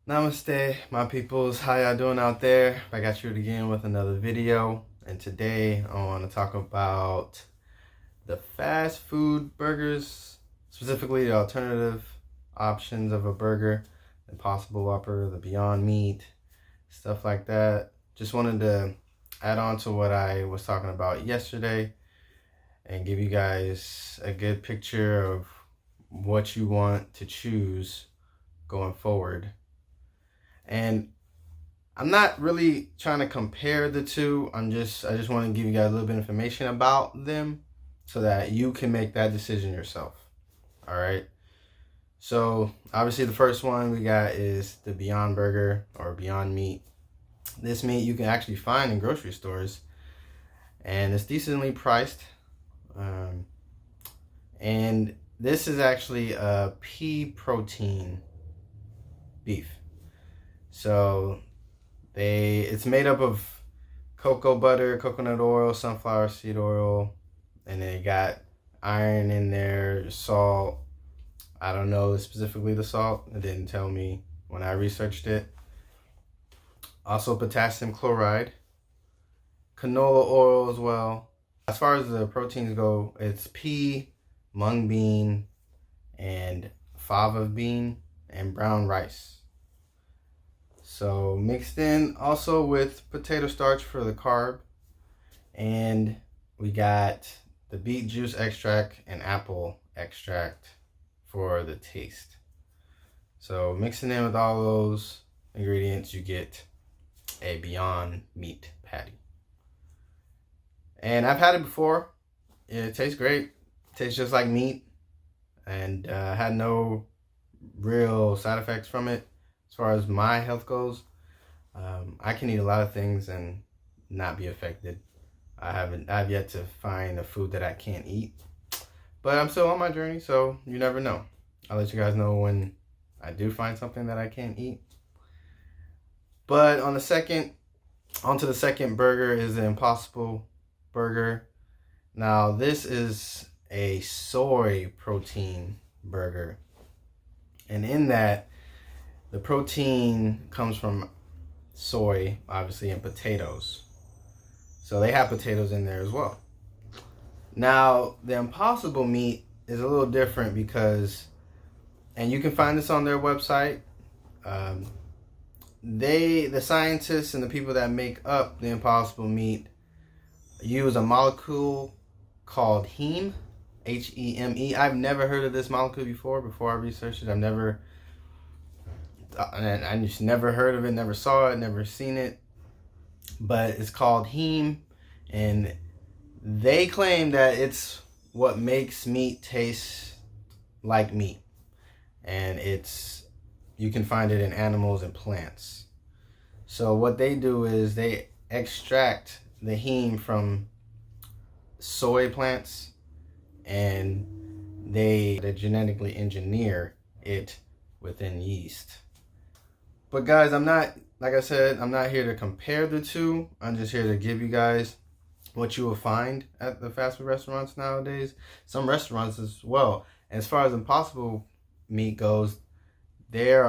Namaste, my peoples. How y'all doing out there? I got you again with another video, and today I want to talk about the fast food burgers, specifically the alternative options of a burger, the Impossible Whopper, the Beyond Meat, stuff like that. Just wanted to add on to what I was talking about yesterday and give you guys a good picture of what you want to choose going forward. And I'm not really trying to compare the two. I just want to give you guys a little bit of information about them so that you can make that decision yourself. All right. So obviously the first one we got is the Beyond Burger or Beyond Meat. This meat you can actually find in grocery stores, and it's decently priced. And this is actually a pea protein beef. So it's made up of cocoa butter, coconut oil, sunflower seed oil, and they got iron in there, salt. I don't know specifically the salt. It didn't tell me when I researched it. Also potassium chloride, canola oil as well. As far as the proteins go, it's pea, mung bean, and fava bean, and brown rice. So mixed in also with potato starch for the carb. And we got the beet juice extract and apple extract for the taste. So mixing in with all those ingredients, you get a Beyond Meat patty. And I've had it before. It tastes great. It tastes just like meat. And had no real side effects from it. As far as my health goes, I can eat a lot of things and not be affected. I've yet to find a food that I can't eat, but I'm still on my journey, so you never know. I'll let you guys know when I do find something that I can't eat. But onto the second burger is the Impossible Burger. Now this is a soy protein burger, and in that, the protein comes from soy, obviously, and potatoes. So they have potatoes in there as well. Now, the Impossible Meat is a little different because, and you can find this on their website, the scientists and the people that make up the Impossible Meat use a molecule called heme, H-E-M-E. I've never heard of this molecule before I researched it. I just never heard of it, never saw it, never seen it. But it's called heme, and they claim that it's what makes meat taste like meat. And you can find it in animals and plants. So what they do is they extract the heme from soy plants, and they genetically engineer it within yeast. But guys, like I said, I'm not here to compare the two. I'm just here to give you guys what you will find at the fast food restaurants nowadays. Some restaurants as well. And as far as Impossible Meat goes, they're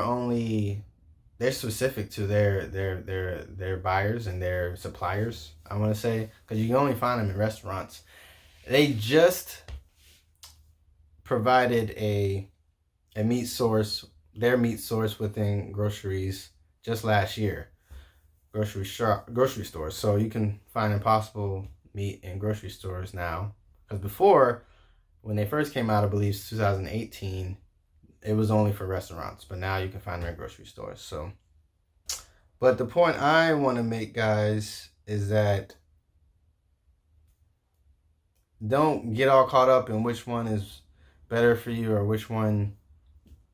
specific to their buyers and their suppliers, I want to say, because you can only find them in restaurants. They just provided a meat source, their meat source within groceries just last year, grocery stores. So you can find Impossible Meat in grocery stores now. Because before, when they first came out, I believe 2018, it was only for restaurants. But now you can find them in grocery stores. So, but the point I want to make, guys, is that don't get all caught up in which one is better for you or which one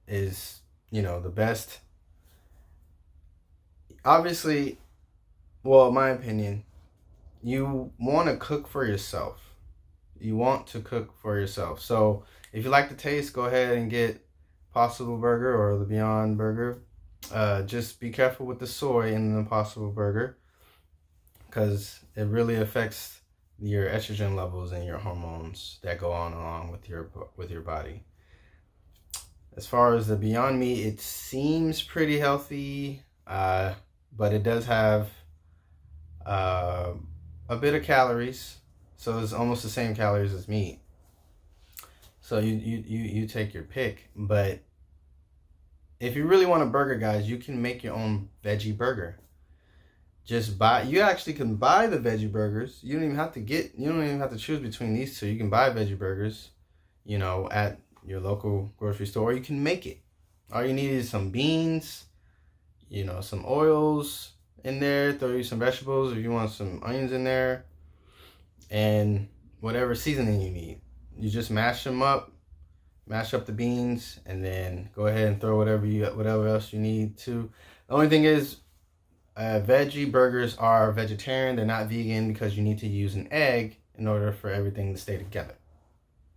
is, the best. Obviously, well, in my opinion, you want to cook for yourself. So if you like the taste, go ahead and get Impossible Burger or the Beyond Burger. Just be careful with the soy in the Impossible Burger, because it really affects your estrogen levels and your hormones that go on along with your body. As far as the Beyond Meat, it seems pretty healthy, but it does have uh, a bit of calories, so it's almost the same calories as meat. So you take your pick, but if you really want a burger, guys, you can make your own veggie burger. You actually can buy the veggie burgers. You don't even have to choose between these two. You can buy veggie burgers, at your local grocery store. Or you can make it. All you need is some beans, some oils in there. Throw you some vegetables if you want some onions in there, and whatever seasoning you need. You just mash them up, mash up the beans, and then go ahead and throw whatever else you need to. The only thing is, veggie burgers are vegetarian. They're not vegan because you need to use an egg in order for everything to stay together.